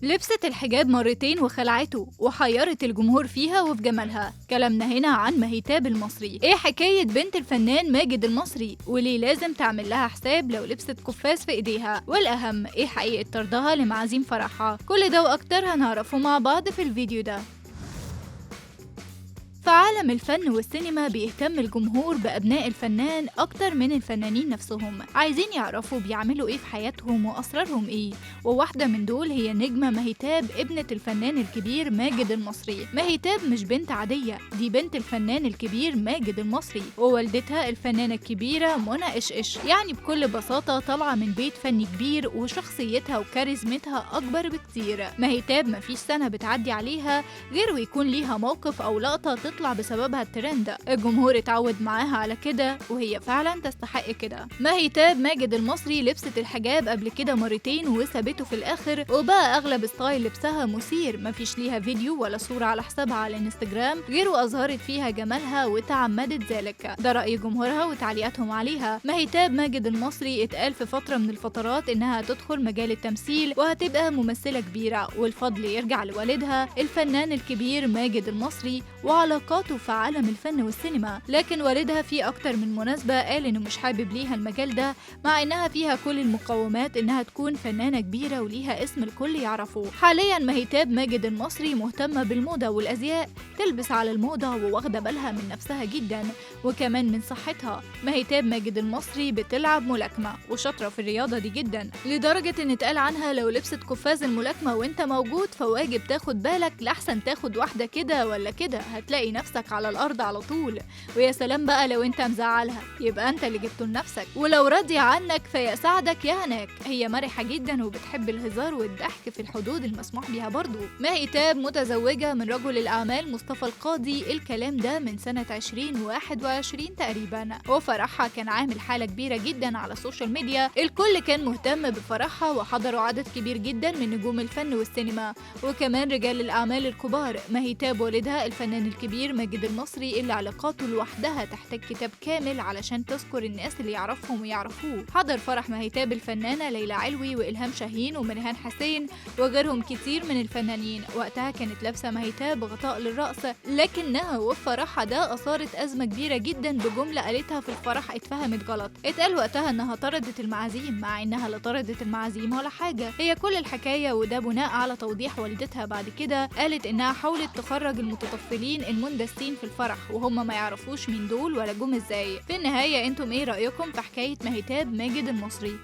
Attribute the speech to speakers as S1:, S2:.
S1: لبست الحجاب مرتين وخلعته وحيرت الجمهور فيها وفي جمالها. كلامنا هنا عن مهيتاب المصري. ايه حكاية بنت الفنان ماجد المصري وليه لازم تعمل لها حساب لو لبست قفاز في ايديها؟ والاهم ايه حقيقة طردها لمعازيم فرحها؟ كل ده واكتر هنعرفه مع بعض في الفيديو ده. في عالم الفن والسينما بيهتم الجمهور بأبناء الفنان أكتر من الفنانين نفسهم، عايزين يعرفوا بيعملوا إيه في حياتهم وأسرارهم إيه، وواحدة من دول هي النجمة مهيتاب ابنة الفنان الكبير ماجد المصري. مهيتاب مش بنت عادية، دي بنت الفنان الكبير ماجد المصري، ووالدتها الفنانة الكبيرة منى إش. يعني بكل بساطة طالعة من بيت فني كبير وشخصيتها وكاريزمتها أكبر بكتير. مهيتاب مفيش سنة بتعدي عليها غير ويكون ليها موقف أو لقطة تطلع بسببها الترند. الجمهور اتعود معاها على كده وهي فعلا تستحق كده. مهيتاب ماجد المصري لبست الحجاب قبل كده مرتين وسابته في الاخر، وبقى اغلب ستايل لبسها مثير، مفيش ليها فيديو ولا صورة على حسابها على الانستجرام غير واظهرت فيها جمالها وتعمدت ذلك. ده رأي جمهورها وتعليقاتهم عليها. مهيتاب ماجد المصري اتقال في فترة من الفترات انها تدخل مجال التمثيل وهتبقى ممثلة كبيرة، والفضل يرجع لوالدها الفنان الكبير ماجد المصري وعلاقاته في عالم الفن والسينما. لكن والدها في أكتر من مناسبة قال إنه مش حابب ليها المجال ده، مع إنها فيها كل المقومات إنها تكون فنانة كبيرة وليها اسم الكل يعرفه. حاليا مهيتاب ماجد المصري مهتمة بالموضة والأزياء، تلبس على الموضة وواخدة بالها من نفسها جدا وكمان من صحتها. مهيتاب ماجد المصري بتلعب ملاكمة وشاطرة في الرياضة دي جدا، لدرجة إن اتقال عنها لو لبست قفاز الملاكمة وانت موجود فواجب تاخد بالك لحسن تاخد واحدة كده ولا كده هتلاقي نفسك على الارض على طول. ويا سلام بقى لو انت مزعلها يبقى انت اللي جبته لنفسك، ولو راضيه عنك فيا سعدك يا هناك. هي مرحه جدا وبتحب الهزار والضحك في الحدود المسموح بيها برضو. مهيتاب متزوجه من رجل الاعمال مصطفى القاضي، الكلام ده من سنه 2021 تقريبا، وفرحها كان عامل حاله كبيره جدا على السوشيال ميديا. الكل كان مهتم بفرحها وحضروا عدد كبير جدا من نجوم الفن والسينما وكمان رجال الاعمال الكبار. مهيتاب والدها الفنان الكبير ماجد المصري اللي علاقاته لوحدها تحتاج كتاب كامل علشان تذكر الناس اللي يعرفهم ويعرفوه. حضر فرح مهيتاب الفنانة ليلى علوي وإلهام شاهين ومريهان حسين وغيرهم كتير من الفنانين. وقتها كانت لابسة مهيتاب غطاء للرأس، لكنها وفي فرحها ده أثارت أزمة كبيرة جدا بجملة قالتها في الفرح اتفهمت غلط. اتقال وقتها إنها طردت المعازيم، مع إنها لا طردت المعازيم ولا حاجة. هي كل الحكاية وده بناء على توضيح والدتها بعد كده، قالت إنها حاولت تخرج المتطفلين المندسين في الفرح وهم ما يعرفوش مين دول ولا جم ازاي. في النهاية انتم ايه رأيكم في حكاية مهيتاب ماجد المصري؟